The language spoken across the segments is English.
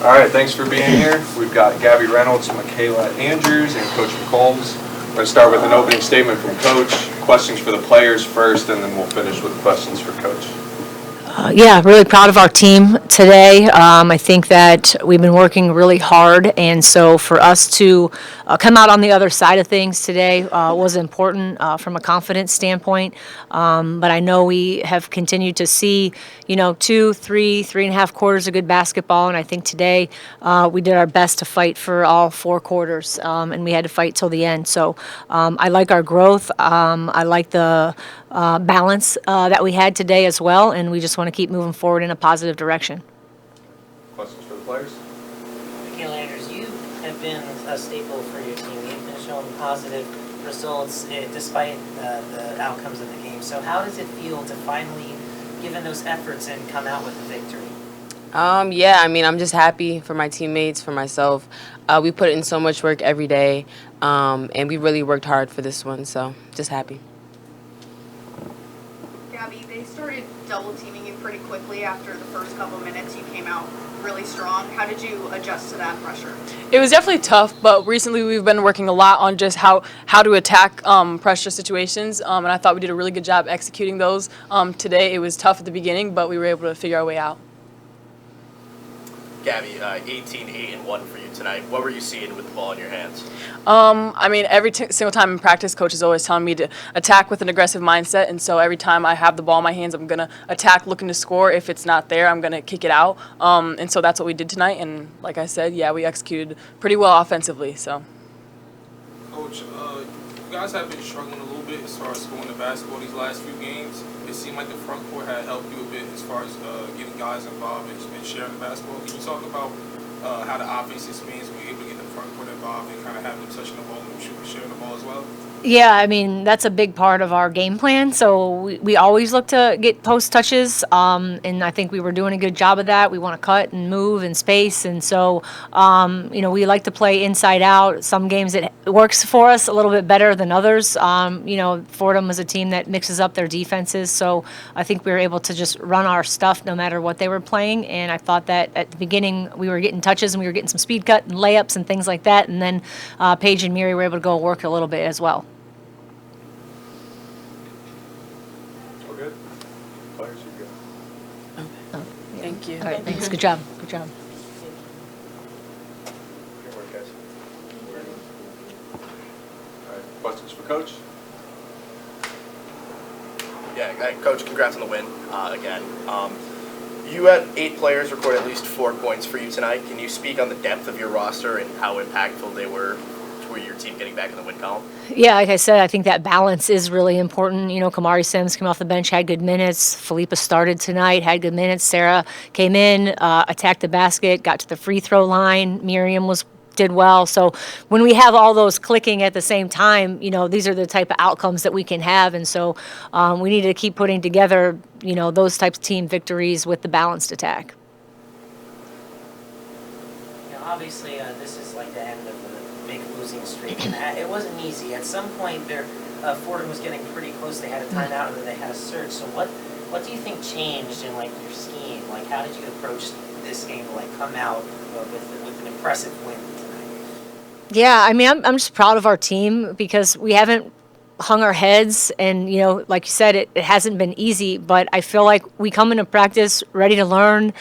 All right, thanks for being here. We've got Gabby Reynolds, Michaela Andrews, and Coach McCombs. We're going to start with an opening statement from Coach, questions for the players first, and then we'll finish with questions for Coach. Yeah, really proud of our team today. I think that we've been working really hard, and so for us to come out on the other side of things today was important from a confidence standpoint. But I know we have continued to see, 3.5 quarters of good basketball, and I think today we did our best to fight for all 4 quarters, and we had to fight till the end. So I like our growth. I like the balance that we had today as well, and we just want to keep moving forward in a positive direction. Questions for the players? Michaela Andrews, you have been a staple for your team. You've been showing positive results despite the outcomes of the game. So how does it feel to finally give in those efforts and come out with a victory? Yeah, I'm just happy for my teammates, for myself. We put in so much work every day, and we really worked hard for this one, so just happy. Gabby, they started double teaming you pretty quickly after the first couple minutes. You came out really strong. How did you adjust to that pressure? It was definitely tough, but recently we've been working a lot on just how to attack pressure situations, and I thought we did a really good job executing those. Today it was tough at the beginning, but we were able to figure our way out. Gabby, 18-8-1 for you tonight. What were you seeing with the ball in your hands? Every single time in practice, coach is always telling me to attack with an aggressive mindset, and so every time I have the ball in my hands, I'm going to attack looking to score. If it's not there, I'm going to kick it out, and so that's what we did tonight, and like I said, yeah, we executed pretty well offensively. So, Coach, you guys have been struggling a little bit as far as scoring the basketball these last few games. It seemed like the front court had helped you a bit as far as getting guys involved and sharing the basketball. Can you talk about how the offense expands when you're able to get the front court involved and kind of have them touching the ball and sharing the ball as well? Yeah, that's a big part of our game plan. So we always look to get post touches, and I think we were doing a good job of that. We want to cut and move and space, and so we like to play inside out. Some games it works for us a little bit better than others. Fordham was a team that mixes up their defenses, so I think we were able to just run our stuff no matter what they were playing. And I thought that at the beginning we were getting touches and we were getting some speed cut and layups and things like that, and then Paige and Miri were able to go work a little bit as well. thank you. All right, thanks. Good job. Good job. Good work, guys. All right, questions for Coach? Yeah, Coach, congrats on the win again. You had 8 players record at least 4 points for you tonight. Can you speak on the depth of your roster and how impactful they were for your team getting back in the win column? Yeah, like I said, I think that balance is really important. Kamari Sims came off the bench, had good minutes. Philippa started tonight, had good minutes. Sarah came in, attacked the basket, got to the free throw line. Miriam did well. So when we have all those clicking at the same time, these are the type of outcomes that we can have. And so we need to keep putting together, those types of team victories with the balanced attack. Obviously, this is like the end of the big losing streak, and it wasn't easy. At some point, Fordham was getting pretty close. They had a timeout, and then they had a surge. So what do you think changed in your scheme? How did you approach this game to come out with an impressive win tonight? Yeah, I'm just proud of our team because we haven't hung our heads, and like you said, it hasn't been easy, but I feel like we come into practice ready to learn,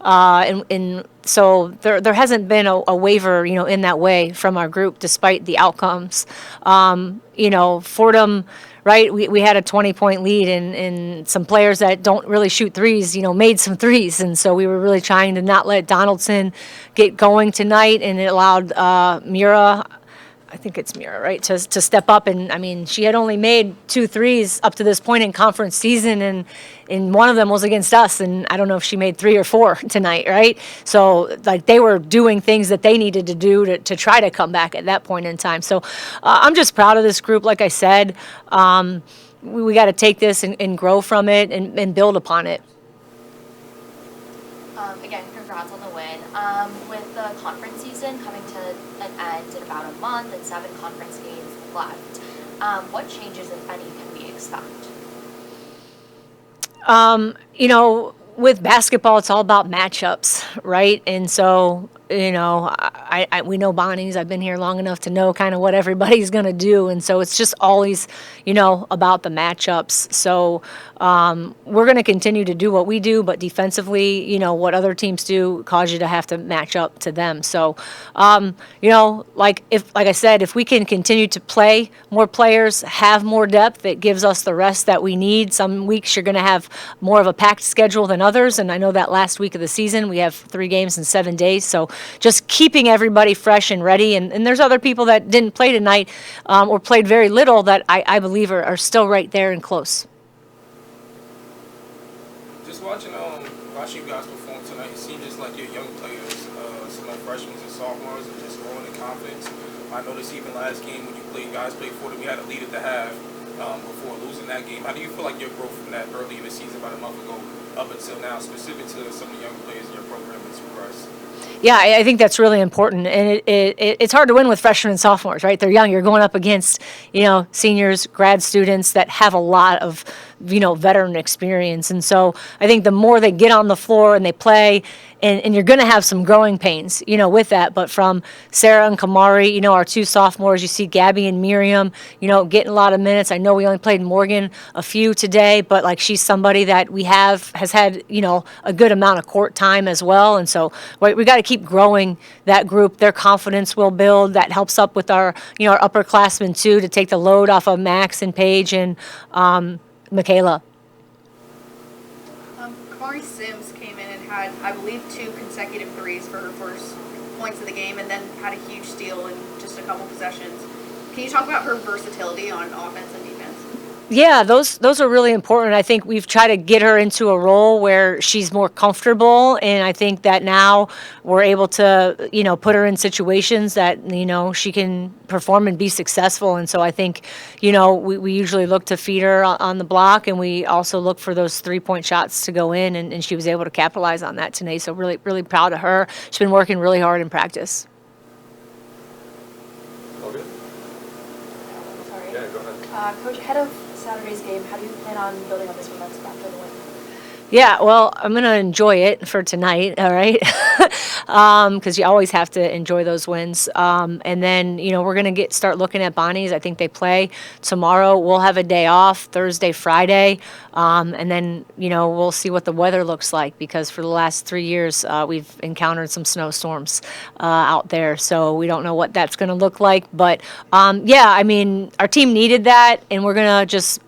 and so there hasn't been a waiver in that way from our group despite the outcomes. Fordham, right, we had a 20-point lead, and some players that don't really shoot threes made some threes, and so we were really trying to not let Donaldson get going tonight, and it allowed Mira, I think it's Mira, right, to step up. And, she had only made 2 threes up to this point in conference season, and one of them was against us, and I don't know if she made 3 or 4 tonight, right? So, they were doing things that they needed to do to try to come back at that point in time. So, I'm just proud of this group, like I said. We got to take this and grow from it and build upon it. Again, congrats on the win. With the conference season coming to an end in about a month and 7 conference games left, what changes, if any, can we expect? with basketball, it's all about matchups, right? And so, we know Bonnie's. I've been here long enough to know kind of what everybody's going to do. And so it's just always, about the matchups. So we're going to continue to do what we do, but defensively, what other teams do cause you to have to match up to them. So, like I said, if we can continue to play more players, have more depth, it gives us the rest that we need. Some weeks you're going to have more of a packed schedule than others. And I know that last week of the season, we have 3 games in 7 days. So just keeping everybody fresh and ready. And there's other people that didn't play tonight or played very little that I believe are still right there and close. Just watching you guys perform tonight, it seems just like your young players, some of freshmen and sophomores, are just growing in confidence. I noticed even last game when you guys played Fordham, you had a lead at the half before losing that game. How do you feel like your growth from that early in the season, about a month ago, up until now, specific to some of the young players in your program that's progressed? Yeah, I think that's really important, and it's hard to win with freshmen and sophomores, right? They're young. You're going up against, seniors, grad students that have a lot of, veteran experience, and so I think the more they get on the floor and they play, and you're going to have some growing pains, with that. But from Sarah and Kamari, our 2 sophomores, you see Gabby and Miriam, getting a lot of minutes. I know we only played Morgan a few today, but like she's somebody that has had, a good amount of court time as well. And so we got to keep growing that group. Their confidence will build. That helps up with our, our upperclassmen too, to take the load off of Max and Paige and Michaela. Kamari Sims came in and had, I believe, 2 consecutive threes for her first points of the game, and then had a huge steal in just a couple possessions. Can you talk about her versatility on offense and defense? Yeah, those are really important. I think we've tried to get her into a role where she's more comfortable, and I think that now we're able to, put her in situations that, she can perform and be successful. And so I think, we usually look to feed her on the block, and we also look for those 3-point shots to go in, and she was able to capitalize on that today. So really, really proud of her. She's been working really hard in practice. All good? Sorry. Yeah, go ahead. Coach, ahead of Saturday's game, how do you plan on building on this momentum after the win? Yeah, well, I'm going to enjoy it for tonight, all right? Because you always have to enjoy those wins. And then, we're going to start looking at Bonnie's. I think they play tomorrow. We'll have a day off, Thursday, Friday. And then, we'll see what the weather looks like, because for the last 3 years, we've encountered some snowstorms out there. So we don't know what that's going to look like. But, our team needed that, and we're going to just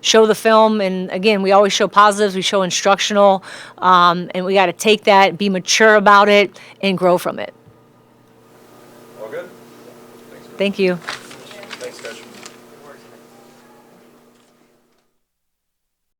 show the film. And again, we always show positives, we show instructional, and we got to take that, be mature about it, and grow from it. All good? Thank you.